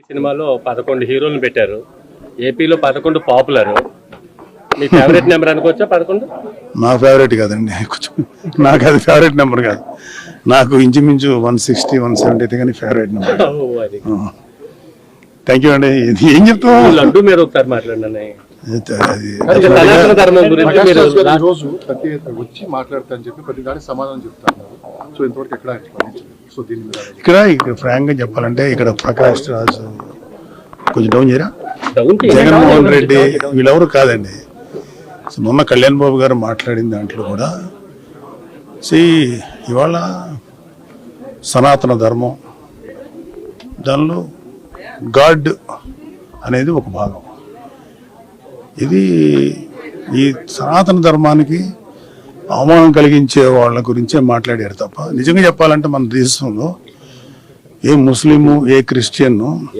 సినిమాలో 11 హీరోలను పెట్టారు. ఏపీలో 11 పాపులర్. మీ ఫేవరెట్ నెంబర్ అనుకోవచ్చా 11? నా ఫేవరెట్ కాదండి, కొంచెం నాకు అది ఫేవరెట్ నెంబర్ కాదు. నాకు ఇంచుమించు 160, 170 అయితే కానీ ఫేవరెట్ నెంబర్. థ్యాంక్ యూ అండి. ఏం చెప్తాం, లడ్డు మీరు ఒకసారి మాట్లాడండి. అది సనాతన ధర్మం గురించి మీరు రోజు ప్రతి వచ్చి మాట్లాడతారని చెప్పి ప్రతి దానికి సమాధానం చెప్తారు. సో ఇంతవరకు ఎక్కడ సో దీని మీద ఇక్కడ ఫ్రాంక్ గా చెప్పాలంటే ఇక్కడ ప్రకాష్ రాజు కొంచెం డౌన్ చేయరా, డౌన్ జగన్మోహన్ రెడ్డి వీళ్ళెవరు కాదండి. సో మొన్న కళ్యాణ్ బాబు గారు మాట్లాడిన దాంట్లో కూడా ఇవాళ సనాతన ధర్మం, దానిలో గాడ్ అనేది ఒక భాగం. ఇది ఈ సనాతన ధర్మానికి అవమానం కలిగించే వాళ్ళ గురించే మాట్లాడారు తప్ప నిజంగా చెప్పాలంటే మన దేశంలో ఏ ముస్లిము ఏ క్రిస్టియన్